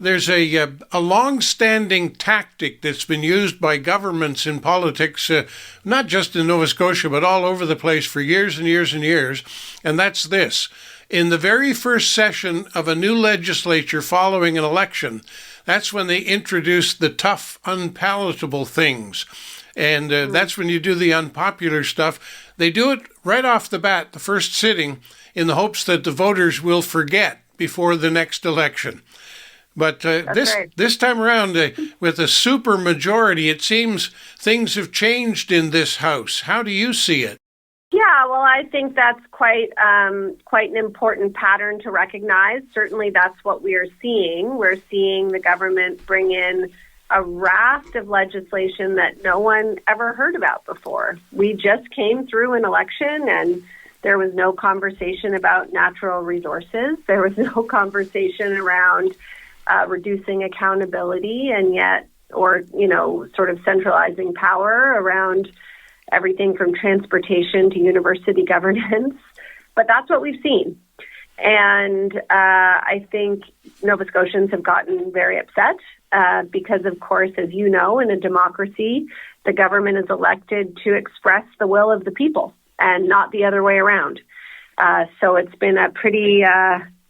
There's a long-standing tactic that's been used by governments in politics, not just in Nova Scotia, but all over the place for years and years and years, and that's this. In the very first session of a new legislature following an election, that's when they introduce the tough, unpalatable things. And that's when you do the unpopular stuff. They do it right off the bat, the first sitting, in the hopes that the voters will forget before the next election. But this time around, with a super majority, it seems things have changed in this House. How do you see it? Yeah, well, I think that's quite an important pattern to recognize. Certainly, that's what we are seeing. We're seeing the government bring in a raft of legislation that no one ever heard about before. We just came through an election, and there was no conversation about natural resources. There was no conversation around reducing accountability or sort of centralizing power around everything from transportation to university governance. But that's what we've seen. And I think Nova Scotians have gotten very upset because, of course, as you know, in a democracy, the government is elected to express the will of the people and not the other way around. So it's been a pretty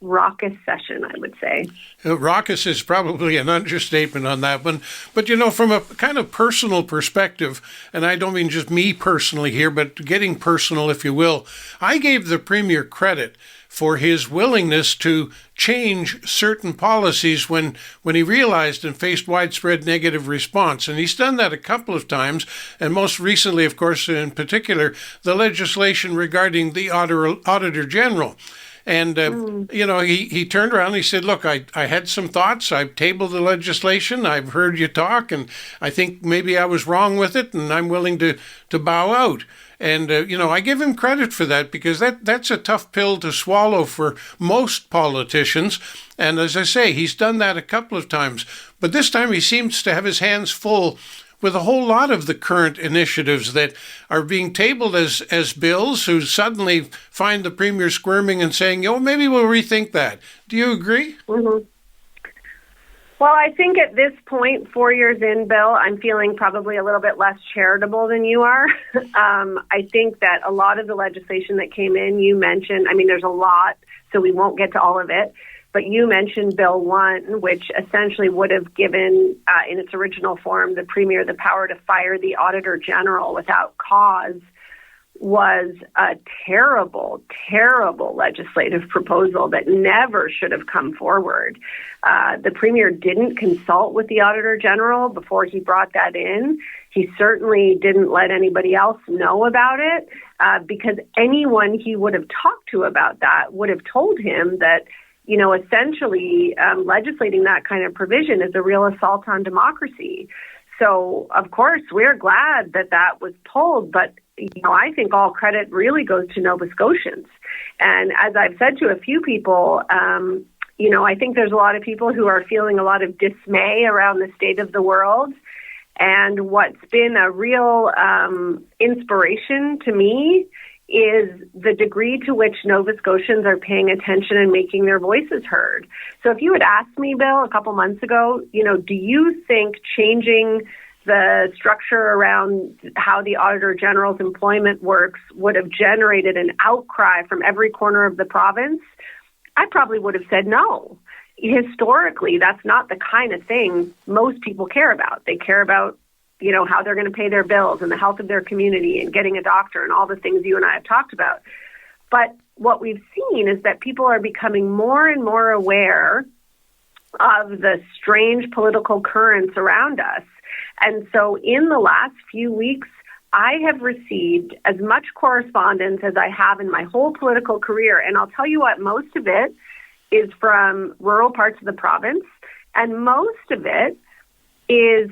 raucous session, I would say. Raucous is probably an understatement on that one. But, from a kind of personal perspective, and I don't mean just me personally here, but getting personal, if you will, I gave the Premier credit for his willingness to change certain policies when he realized and faced widespread negative response. And he's done that a couple of times, and most recently, of course, in particular, the legislation regarding the Auditor General. And, he turned around and he said, look, I had some thoughts. I've tabled the legislation. I've heard you talk, and I think maybe I was wrong with it, and I'm willing to bow out. And, I give him credit for that because that's a tough pill to swallow for most politicians. And as I say, he's done that a couple of times. But this time he seems to have his hands full with a whole lot of the current initiatives that are being tabled as bills who suddenly find the Premier squirming and saying, maybe we'll rethink that. Do you agree? Mm-hmm. Well, I think at this point, 4 years in, Bill, I'm feeling probably a little bit less charitable than you are. I think that a lot of the legislation that came in, you mentioned, there's a lot, so we won't get to all of it. But you mentioned Bill 1, which essentially would have given, in its original form, the Premier the power to fire the Auditor General without cause, was a terrible, terrible legislative proposal that never should have come forward. The Premier didn't consult with the Auditor General before he brought that in. He certainly didn't let anybody else know about it because anyone he would have talked to about that would have told him that essentially legislating that kind of provision is a real assault on democracy. So, of course, we're glad that was pulled, but, I think all credit really goes to Nova Scotians. And as I've said to a few people, I think there's a lot of people who are feeling a lot of dismay around the state of the world. And what's been a real inspiration to me is the degree to which Nova Scotians are paying attention and making their voices heard. So if you had asked me, Bill, a couple months ago, do you think changing the structure around how the Auditor General's employment works would have generated an outcry from every corner of the province? I probably would have said no. Historically, that's not the kind of thing most people care about. They care about how they're going to pay their bills and the health of their community and getting a doctor and all the things you and I have talked about. But what we've seen is that people are becoming more and more aware of the strange political currents around us. And so in the last few weeks, I have received as much correspondence as I have in my whole political career. And I'll tell you what, most of it is from rural parts of the province, and most of it is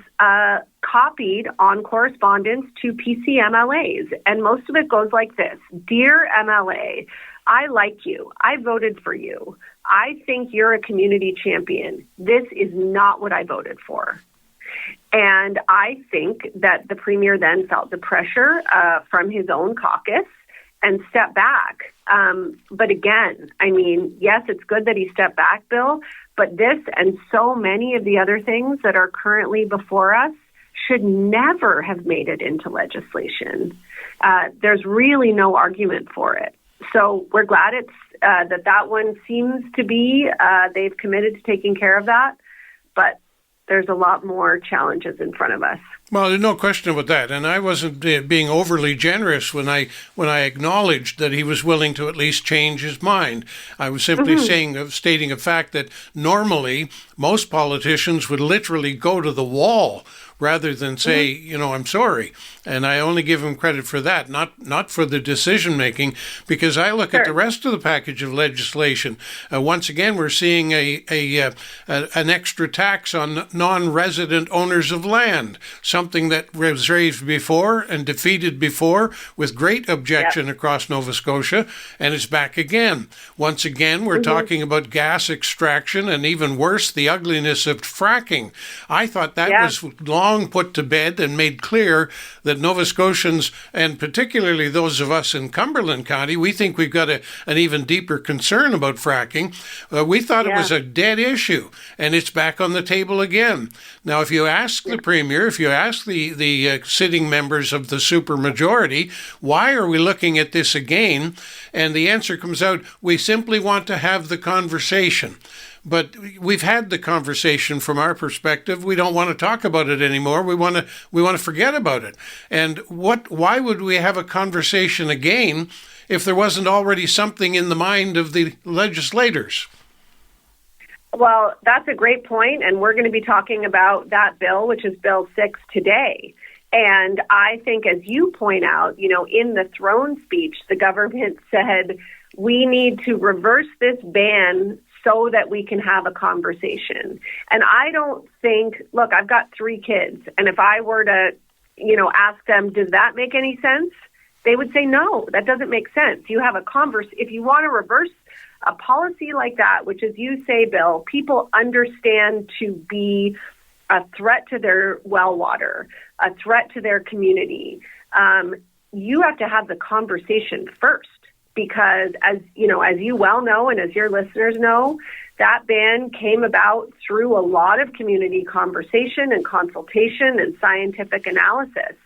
copied on correspondence to PCMLAs. And most of it goes like this. Dear MLA, I like you. I voted for you. I think you're a community champion. This is not what I voted for. And I think that the Premier then felt the pressure from his own caucus and step back. But again, I mean, yes, it's good that he stepped back, Bill, but this and so many of the other things that are currently before us should never have made it into legislation. There's really no argument for it. So we're glad it's that one seems to be, they've committed to taking care of that, but there's a lot more challenges in front of us. Well, there's no question about that, and I wasn't being overly generous when I acknowledged that he was willing to at least change his mind. I was simply stating a fact that normally most politicians would literally go to the wall rather than say, I'm sorry. And I only give him credit for that, not for the decision making, because I look at the rest of the package of legislation. Once again, we're seeing an extra tax on non-resident owners of land, something that was raised before and defeated before with great objection across Nova Scotia, and it's back again. Once again, we're talking about gas extraction and, even worse, the ugliness of fracking. I thought that was long put to bed and made clear that Nova Scotians, and particularly those of us in Cumberland County, we think we've got an even deeper concern about fracking. We thought it was a dead issue, and it's back on the table again. Now, if you ask the Premier, if you ask the sitting members of the supermajority, why are we looking at this again? And the answer comes out, we simply want to have the conversation. But we've had the conversation from our perspective. We don't want to talk about it anymore. We want to forget about it. And why would we have a conversation again if there wasn't already something in the mind of the legislators? Well, that's a great point, and we're going to be talking about that bill, which is Bill 6 today. And I think, as you point out, in the throne speech, the government said, we need to reverse this ban so that we can have a conversation. And I don't think, look, I've got 3 kids, and if I were to, ask them, does that make any sense? They would say, no, that doesn't make sense. You have a if you want to reverse a policy like that, which, as you say, Bill, people understand to be a threat to their well water, a threat to their community, you have to have the conversation first. Because as you well know, and as your listeners know, that ban came about through a lot of community conversation and consultation and scientific analysis.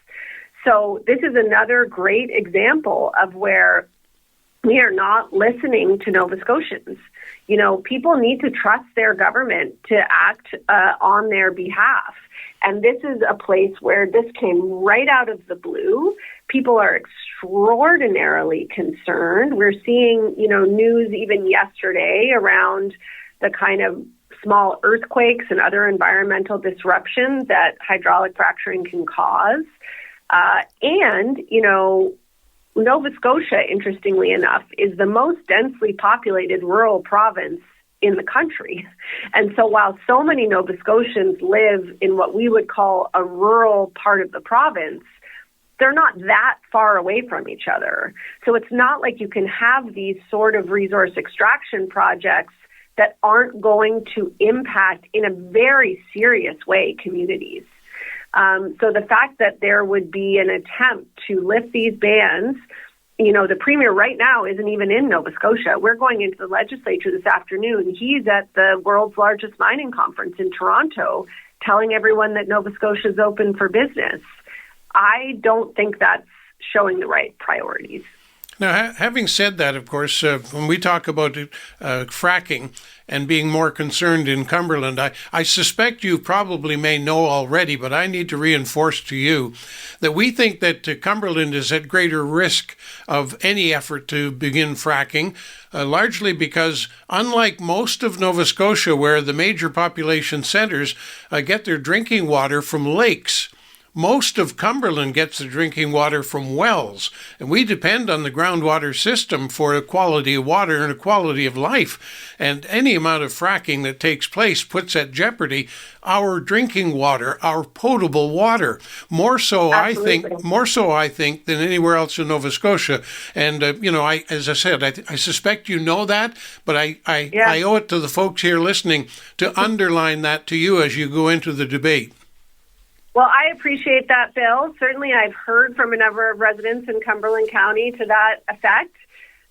So this is another great example of where we are not listening to Nova Scotians. People need to trust their government to act on their behalf. And this is a place where this came right out of the blue. People are extraordinarily concerned. We're seeing, news even yesterday around the kind of small earthquakes and other environmental disruptions that hydraulic fracturing can cause. Nova Scotia, interestingly enough, is the most densely populated rural province in the country. And so while so many Nova Scotians live in what we would call a rural part of the province, they're not that far away from each other. So it's not like you can have these sort of resource extraction projects that aren't going to impact in a very serious way communities. So the fact that there would be an attempt to lift these bans, the Premier right now isn't even in Nova Scotia. We're going into the Legislature this afternoon. He's at the world's largest mining conference in Toronto, telling everyone that Nova Scotia is open for business. I don't think that's showing the right priorities. Now, having said that, of course, when we talk about fracking and being more concerned in Cumberland, I suspect you probably may know already, but I need to reinforce to you that we think that Cumberland is at greater risk of any effort to begin fracking, largely because, unlike most of Nova Scotia, where the major population centers get their drinking water from lakes, most of Cumberland gets the drinking water from wells, and we depend on the groundwater system for a quality of water and a quality of life. And any amount of fracking that takes place puts at jeopardy our drinking water, our potable water, more so I think than anywhere else in Nova Scotia. And as I said, I suspect you know that, but I owe it to the folks here listening to underline that to you as you go into the debate. Well, I appreciate that, Bill. Certainly, I've heard from a number of residents in Cumberland County to that effect.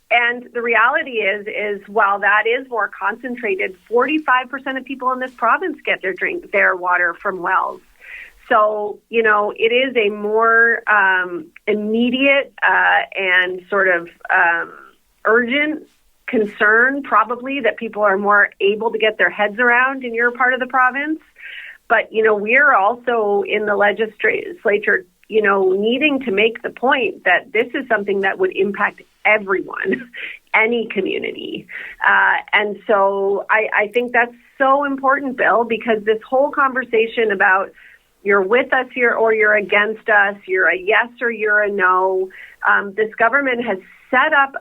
And the reality is while that is more concentrated, 45% of people in this province get their water from wells. So, it is a more immediate and sort of urgent concern, probably, that people are more able to get their heads around in your part of the province. But, we're also in the legislature, needing to make the point that this is something that would impact everyone, any community. And so I think that's so important, Bill, because this whole conversation about you're with us here or you're against us, you're a yes or you're a no, this government has set up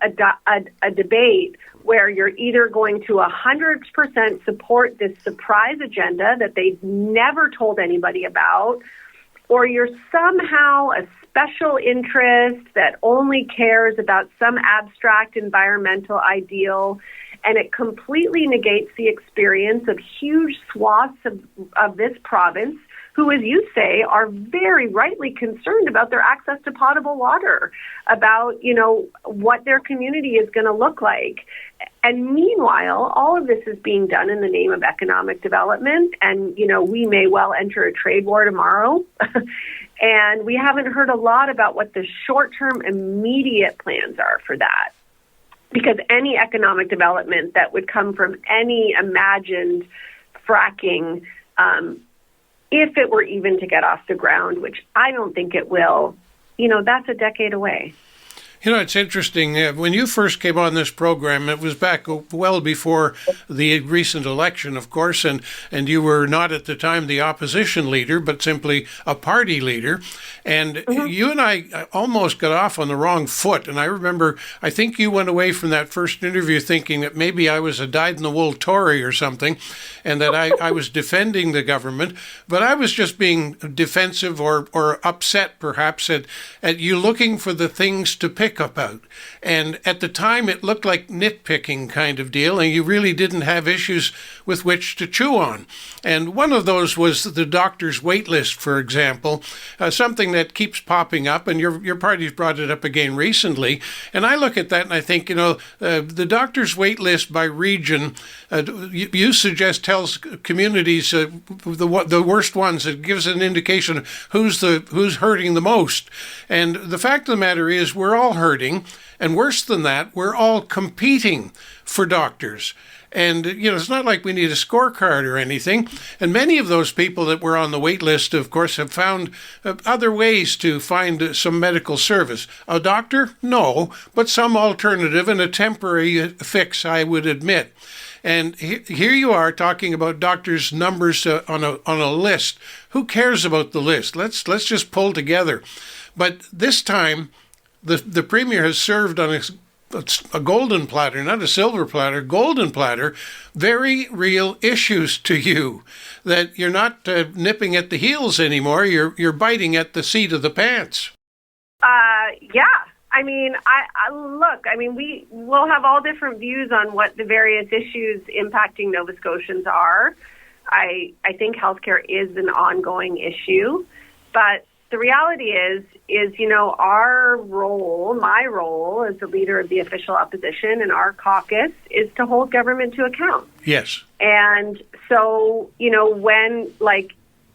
a debate where you're either going to 100% support this surprise agenda that they've never told anybody about, or you're somehow a special interest that only cares about some abstract environmental ideal, and it completely negates the experience of huge swaths of this province who, as you say, are very rightly concerned about their access to potable water, about, what their community is going to look like. And meanwhile, all of this is being done in the name of economic development. And, we may well enter a trade war tomorrow. And we haven't heard a lot about what the short-term immediate plans are for that. Because any economic development that would come from any imagined fracking, if it were even to get off the ground, which I don't think it will, that's a decade away. It's interesting. When you first came on this program, it was back well before the recent election, of course, and you were not at the time the opposition leader, but simply a party leader. And you and I almost got off on the wrong foot. And I remember, I think you went away from that first interview thinking that maybe I was a dyed-in-the-wool Tory or something, and that I was defending the government. But I was just being defensive or upset, perhaps, at you looking for the things to pick about. And at the time, it looked like nitpicking kind of deal, and you really didn't have issues with which to chew on. And one of those was the doctor's wait list, for example, something that keeps popping up, and your party's brought it up again recently. And I look at that and I think, the doctor's wait list by region, you suggest tells communities the worst ones. It gives an indication of who's hurting the most. And the fact of the matter is, we're all hurting, and worse than that, we're all competing for doctors. And, it's not like we need a scorecard or anything. And many of those people that were on the wait list, of course, have found other ways to find some medical service. A doctor? No, but some alternative and a temporary fix, I would admit. And here you are talking about doctors' numbers on a list. Who cares about the list? Let's just pull together. But this time, the Premier has served on a golden platter, not a silver platter, golden platter, very real issues to you, that you're not nipping at the heels anymore, you're biting at the seat of the pants. Yeah. We will have all different views on what the various issues impacting Nova Scotians are. I think healthcare is an ongoing issue, but the reality is, our role, my role as the leader of the official opposition and our caucus is to hold government to account. Yes. And so, when,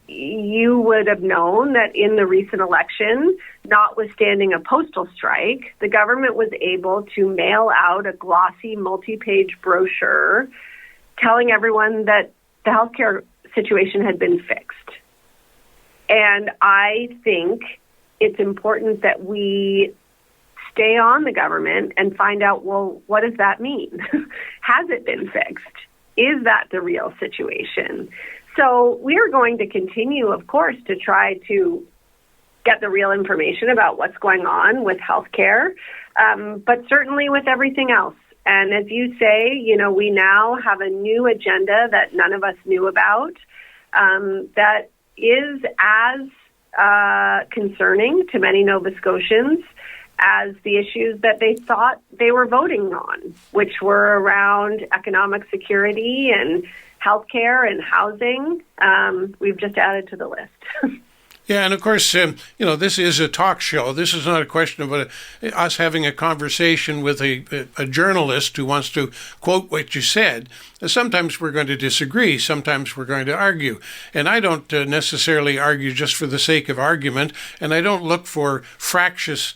you would have known that in the recent election, notwithstanding a postal strike, the government was able to mail out a glossy multi-page brochure telling everyone that the healthcare situation had been fixed. And I think it's important that we stay on the government and find out, well, what does that mean? Has it been fixed? Is that the real situation? So we are going to continue, of course, to try to get the real information about what's going on with healthcare, but certainly with everything else. And as you say, we now have a new agenda that none of us knew about, that is as concerning to many Nova Scotians as the issues that they thought they were voting on, which were around economic security and healthcare and housing. We've just added to the list. Yeah, and of course, this is a talk show. This is not a question of us having a conversation with a journalist who wants to quote what you said. Sometimes we're going to disagree. Sometimes we're going to argue. And I don't necessarily argue just for the sake of argument, and I don't look for fractious,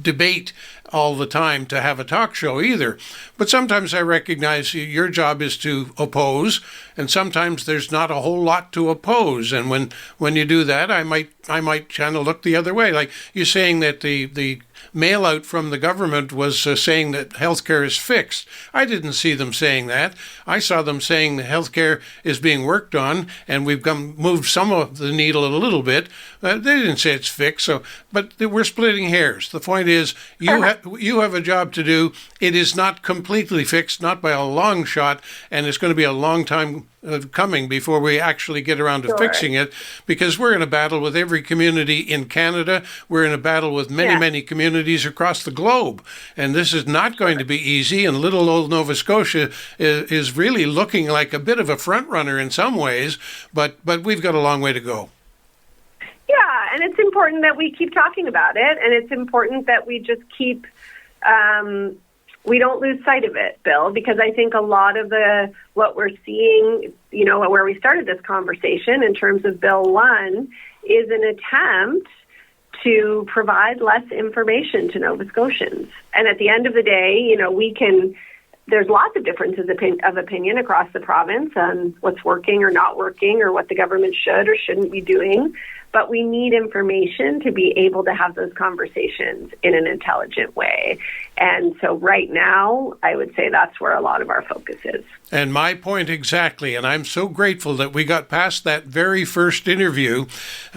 debate all the time to have a talk show either. But sometimes I recognize your job is to oppose, and sometimes there's not a whole lot to oppose. And when you do that, I might kind of look the other way. Like you're saying that the mail out from the government was saying that healthcare is fixed. I didn't see them saying that. I saw them saying that healthcare is being worked on, and we've moved some of the needle a little bit. They didn't say it's fixed. But we're splitting hairs. The point is, you have a job to do. It is not completely fixed, not by a long shot, and it's going to be a long time coming before we actually get around to fixing it, because we're in a battle with every community in Canada. We're in a battle with many communities across the globe, and this is not going to be easy. And little old Nova Scotia is really looking like a bit of a front runner in some ways, but we've got a long way to go. Yeah, and it's important that we keep talking about it, and it's important that we just keep we don't lose sight of it, Bill, because I think a lot of what we're seeing, where we started this conversation in terms of Bill 1 is an attempt to provide less information to Nova Scotians. And at the end of the day, there's lots of differences of opinion across the province on what's working or not working or what the government should or shouldn't be doing. But we need information to be able to have those conversations in an intelligent way. And so right now, I would say that's where a lot of our focus is. And my point exactly. And I'm so grateful that we got past that very first interview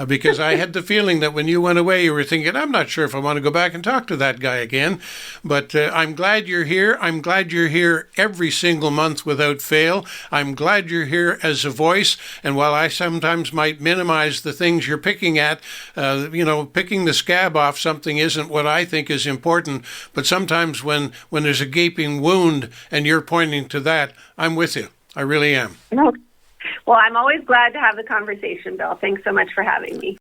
because I had the feeling that when you went away, you were thinking, I'm not sure if I want to go back and talk to that guy again. But I'm glad you're here. I'm glad you're here every single month without fail. I'm glad you're here as a voice. And while I sometimes might minimize the things you're picking at, picking the scab off something isn't what I think is important. But sometimes when there's a gaping wound and you're pointing to that, I'm with you. I really am. Well, I'm always glad to have the conversation, Bill. Thanks so much for having me.